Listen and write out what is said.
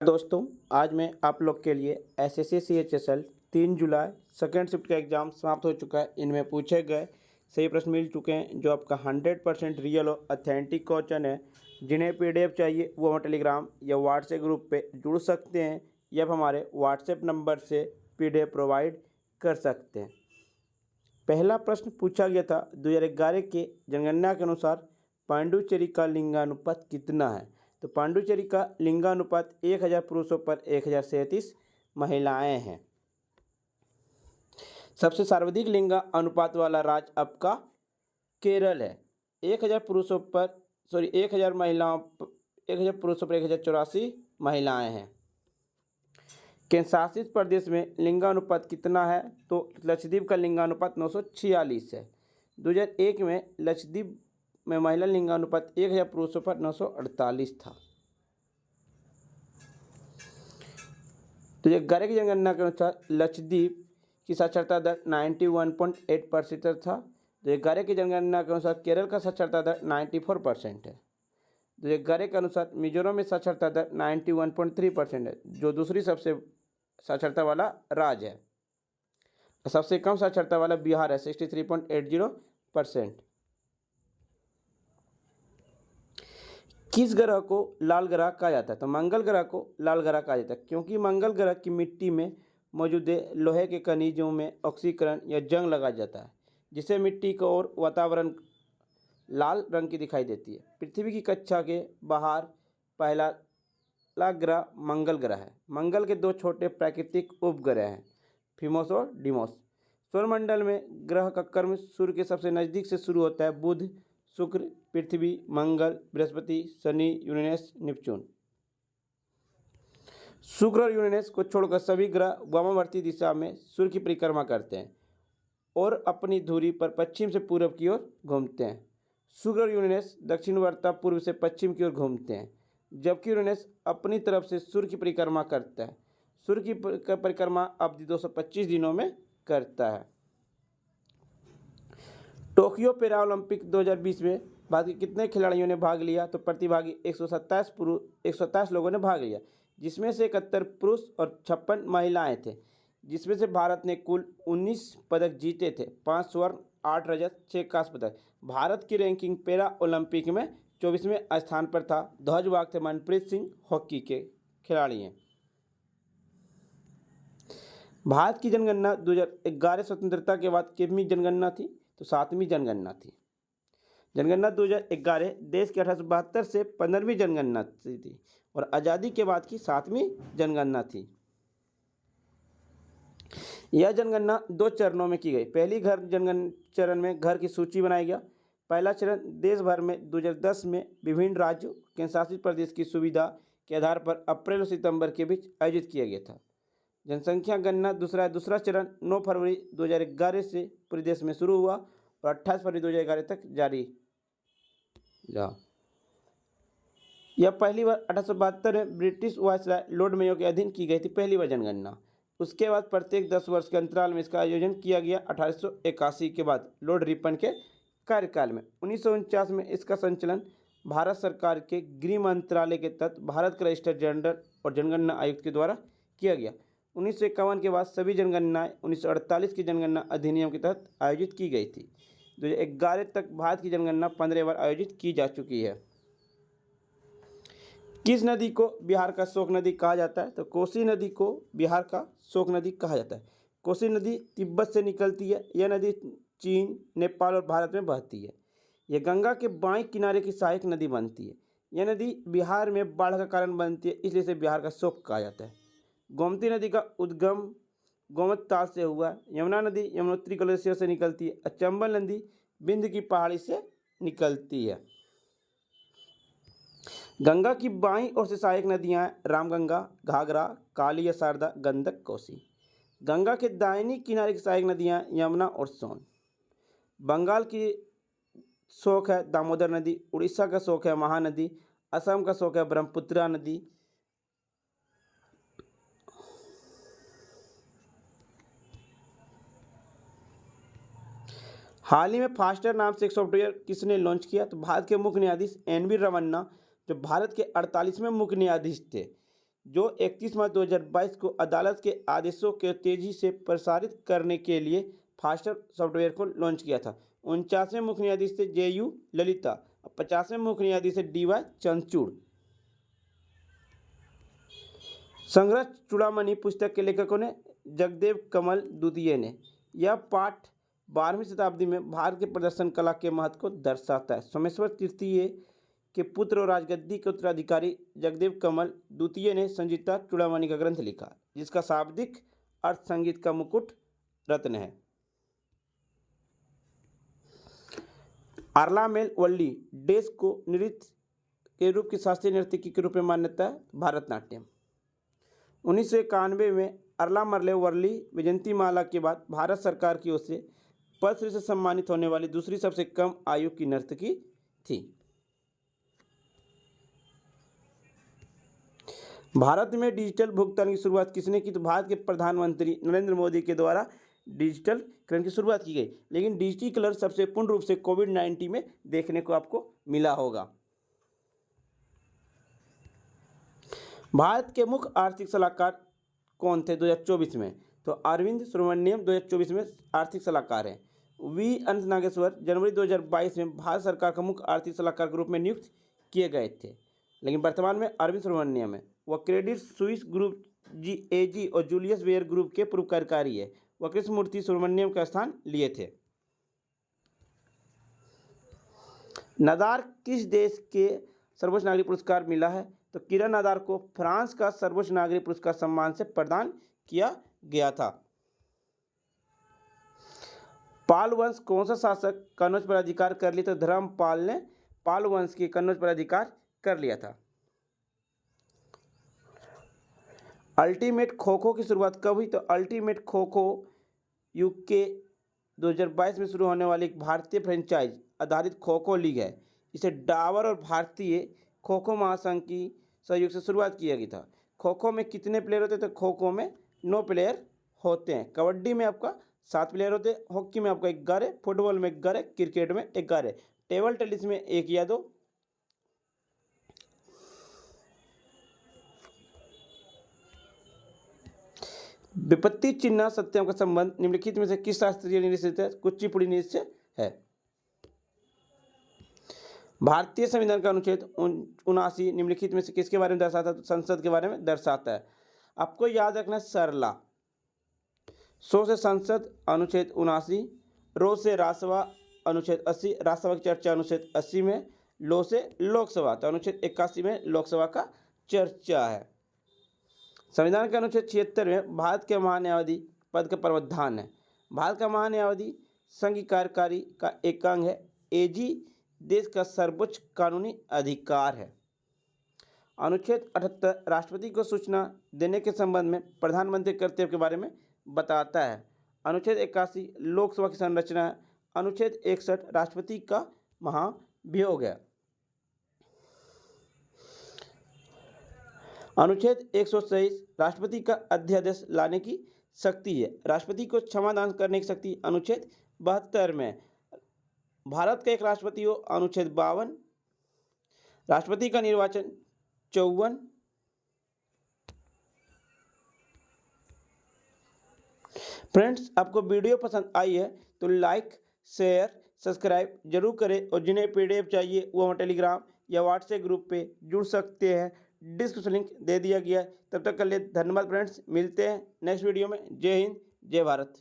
दोस्तों, आज मैं आप लोग के लिए एसएससी सीएचएसएल 3 जुलाई सेकेंड शिफ्ट का एग्ज़ाम समाप्त हो चुका है। इनमें पूछे गए सही प्रश्न मिल चुके हैं जो आपका 100% रियल और ऑथेंटिक क्वेश्चन है। जिन्हें पीडीएफ चाहिए वो हम टेलीग्राम या व्हाट्सएप ग्रुप पे जुड़ सकते हैं या हमारे व्हाट्सएप नंबर से पीडीएफ प्रोवाइड कर सकते हैं। पहला प्रश्न पूछा गया था 2011 के जनगणना के अनुसार पांडुचेरी का लिंगानुपात कितना है। तो पांडुचेरी का लिंगानुपात 1000 पुरुषों पर 1037 महिलाएं हैं। सबसे सर्वाधिक लिंगा अनुपात वाला राज्य आपका केरल है। 1000 पुरुषों पर 1000 पुरुषों पर 1084 महिलाएं हैं। केंद्र शासित प्रदेश में लिंगानुपात कितना है। तो लक्षद्वीप का लिंगानुपात 946 है। 2001 में लक्षद्वीप में महिला लिंगानुपात 1000 पुरुषों पर 948 था। तो ये 11 की जनगणना के अनुसार लक्षद्वीप की साक्षरता दर 91.8% था। तो ये 11 की जनगणना के अनुसार केरल का साक्षरता दर 94% है। तो ये 11 के अनुसार मिजोरम में साक्षरता दर 91.3% है, जो दूसरी सबसे साक्षरता वाला राज्य है। सबसे कम साक्षरता वाला बिहार है 63.80%। किस ग्रह को लाल ग्रह कहा जाता है। तो मंगल ग्रह को लाल ग्रह कहा जाता है क्योंकि मंगल ग्रह की मिट्टी में मौजूद लोहे के खनिजों में ऑक्सीकरण या जंग लगा जाता है, जिससे मिट्टी को और वातावरण लाल रंग की दिखाई देती है। पृथ्वी की कक्षा के बाहर पहला ग्रह मंगल ग्रह है। मंगल के दो छोटे प्राकृतिक उपग्रह हैं, फिमोस और डिमोस। सौरमंडल में ग्रह का क्रम सूर्य के सबसे नज़दीक से शुरू होता है। बुध, शुक्र, पृथ्वी, मंगल, बृहस्पति, शनि, यूरेनस, नेपच्यून। शुक्र और यूरेनस को छोड़कर सभी ग्रह वामावर्ती दिशा में सूर्य की परिक्रमा करते हैं और अपनी धुरी पर पश्चिम से पूर्व की ओर घूमते हैं। शुक्र और यूरेनस दक्षिणवर्ता पूर्व से पश्चिम की ओर घूमते हैं, जबकि यूरेनस अपनी तरफ से सूर्य की परिक्रमा करता है। सूर्य की परिक्रमा अवधि 225 दिनों में करता है। टोक्यो पैरा ओलंपिक 2020 में भारत के कितने खिलाड़ियों ने भाग लिया। तो प्रतिभागी 127 लोगों ने भाग लिया, जिसमें से 71 पुरुष और 56 महिलाएं थे। जिसमें से भारत ने कुल 19 पदक जीते थे, 5 स्वर्ण, 8 रजत, 6 कांस्य पदक। भारत की रैंकिंग पैरा ओलंपिक में 24वें स्थान पर था। ध्वजवाहक थे मनप्रीत सिंह, हॉकी के खिलाड़ी हैं। भारत की जनगणना 2011 स्वतंत्रता के बाद कितनी जनगणना थी। तो 7वीं जनगणना थी। जनगणना 2011 देश के 1872 से 15वीं जनगणना थी और आज़ादी के बाद की 7वीं जनगणना थी। यह जनगणना 2 चरणों में की गई। पहली चरण में घर की सूची बनाया गया। पहला चरण देश भर में 2010 में विभिन्न राज्यों केंद्र शासित प्रदेश की सुविधा के आधार पर अप्रैल और सितंबर के बीच आयोजित किया गया था। जनसंख्या गणना दूसरा चरण 9 फरवरी 2011 से पूरे देश में शुरू हुआ और 28 फरवरी 2011 तक जारी रहा। यह पहली बार 1872 में ब्रिटिश वायसराय लॉर्ड मेयो के अधीन की गई थी, पहली बार जनगणना। उसके बाद प्रत्येक 10 वर्ष के अंतराल में इसका आयोजन किया गया। 1881 के बाद लॉर्ड रिपन के कार्यकाल में 1949 में इसका संचालन भारत सरकार के गृह मंत्रालय के तहत भारत के रजिस्ट्रार जनरल और जनगणना आयुक्त के द्वारा किया गया। 1951 के बाद सभी जनगणनाएं 1948 की जनगणना अधिनियम के तहत आयोजित की गई थी। 2011 तक भारत की जनगणना 15 बार आयोजित की जा चुकी है। किस नदी को बिहार का शोक नदी कहा जाता है। तो कोसी नदी को बिहार का शोक नदी कहा जाता है। कोसी नदी तिब्बत से निकलती है। यह नदी चीन, नेपाल और भारत में बहती है। यह गंगा के बाएं किनारे की सहायक नदी बनती है। यह नदी बिहार में बाढ़ का कारण बनती है, इसलिए इसे बिहार का शोक कहा जाता है। गोमती नदी का उद्गम गोमत ताल से हुआ। यमुना नदी यमुनोत्री ग्लेशियर से निकलती है। चंबल नदी बिंद की पहाड़ी से निकलती है। गंगा की बाईं ओर से सहायक नदियां रामगंगा, घाघरा, काली या शारदा, गंडक, कोसी। गंगा के दाहिनी किनारे की सहायक नदियां यमुना और सोन। बंगाल की शोक है दामोदर नदी। उड़ीसा का शोक है महानदी। असम का शोक है ब्रह्मपुत्रा नदी। हाल ही में फास्टर नाम से एक सॉफ्टवेयर किसने लॉन्च किया। तो भारत के मुख्य न्यायाधीश एन वी रमन्ना, जो भारत के 48वें मुख्य न्यायाधीश थे। जो 31 मार्च 2022 को अदालत के आदेशों के तेजी से प्रसारित करने के लिए फास्टर सॉफ्टवेयर को लॉन्च किया था। 49वें मुख्य न्यायाधीश थे JU ललिता और 50वें मुख्य न्यायाधीश थे DY चंद्रचूड़। संग्रह चूड़ामणि पुस्तक के लेखकों ने जगदेव कमल द्वितीय ने। यह पाठ 12वीं शताब्दी में भारत के प्रदर्शन कला के महत्व को दर्शाता है। सोमेश्वर तृतीय के पुत्र और राजगद्दी के उत्तराधिकारी जगदेव कमल द्वितीय ने संगीता चूड़ामणि का ग्रंथ लिखा, जिसका शाब्दिक अर्थ संगीत का मुकुट रत्न है। आर्लामेल वल्ली देश को नृत्य के रूप की शास्त्रीय नर्तकी के रूप में मान्यता है। भारतनाट्यम 1991 में अरला वर्ली विजंती माला के बाद भारत सरकार की ओर से पद्मश्री से सम्मानित होने वाली दूसरी सबसे कम आयु की नर्तकी थी। भारत में डिजिटल भुगतान की शुरुआत किसने की? तो भारत के प्रधानमंत्री नरेंद्र मोदी के द्वारा डिजिटलीकरण की शुरुआत की गई, लेकिन डिजिटलीकरण सबसे पूर्ण रूप से कोविड-19 में देखने को आपको मिला होगा। भारत के मुख्य आर्थिक सलाहकार कौन थे 2024 में? तो अरविंद सुब्रमण्यम 2024 में आर्थिक सलाहकार हैं। वी अनंत नागेश्वर जनवरी 2022 में भारत सरकार का मुख्य आर्थिक सलाहकार के रूप में नियुक्त किए गए थे, लेकिन वर्तमान में अरविंद सुब्रमण्यम है। वह क्रेडिट स्विस ग्रुप AG और जूलियस बेयर ग्रुप के पूर्व कार्यकारी है। वह कृष्णमूर्ति सुब्रमण्यम का स्थान लिए थे। नादार किस देश के सर्वोच्च नागरिक पुरस्कार मिला है? तो किरण नादार को फ्रांस का सर्वोच्च नागरिक पुरस्कार सम्मान से प्रदान किया गया था। पाल वंश कौन सा शासक कन्नौज पर अधिकार कर लिया? तो धर्मपाल ने पाल वंश के कन्नौज पर अधिकार कर लिया था। अल्टीमेट खो खो की शुरुआत कब हुई? तो अल्टीमेट खो खो UK 2022 में शुरू होने वाली एक भारतीय फ्रेंचाइज आधारित खो खो लीग है। इसे डाबर और भारतीय खो खो महासंघ की सहयोग से शुरुआत किया गया था। खो खो में कितने प्लेयर होते हैं? तो खो खो में 9 प्लेयर होते हैं। कबड्डी में आपका 7 प्लेयर होते हैं। हॉकी में आपका 11 है, फुटबॉल में 11 है, क्रिकेट में 11 है, टेबल टेनिस में 1 या 2। विपत्ति चिन्ह सत्यम का संबंध निम्नलिखित में से किस शास्त्रीय नृत्य से है? कुचिपुड़ी नृत्य से है। भारतीय संविधान का अनुच्छेद 79 निम्नलिखित में से किसके बारे में दर्शाता है? तो संसद के बारे में दर्शाता है। आपको याद रखना सरला। सो से संसद अनुच्छेद 79, रो से राजसभा अनुच्छेद 80, राज्यसभा की चर्चा अनुच्छेद 80 में, लो से लोकसभा तो अनुच्छेद 81 में लोकसभा का चर्चा है। संविधान के अनुच्छेद 76 में भारत के महान्यायवादी पद का प्रावधान है। भारत का महान्यायवादी संघ कार्यकारी का एक अंग है। AG देश का सर्वोच्च कानूनी अधिकार है। अनुच्छेद 78 राष्ट्रपति को सूचना देने के संबंध में प्रधानमंत्री कर्तव्य के बारे में बताता है। अनुच्छेद 81 लोकसभा की संरचना है। अनुच्छेद 61 राष्ट्रपति का महाभियोग है। अनुच्छेद 123 राष्ट्रपति का अध्यादेश लाने की शक्ति है। राष्ट्रपति को क्षमादान करने की शक्ति अनुच्छेद 72 में। भारत का एक राष्ट्रपति हो अनुच्छेद 52। राष्ट्रपति का निर्वाचन 54। फ्रेंड्स, आपको वीडियो पसंद आई है तो लाइक शेयर सब्सक्राइब जरूर करें, और जिन्हें PDF चाहिए वो हम टेलीग्राम या व्हाट्सएप ग्रुप पे जुड़ सकते हैं। डिस्क्रिप्शन लिंक दे दिया गया है। तब तक के लिए धन्यवाद फ्रेंड्स, मिलते हैं नेक्स्ट वीडियो में। जय हिंद, जय भारत।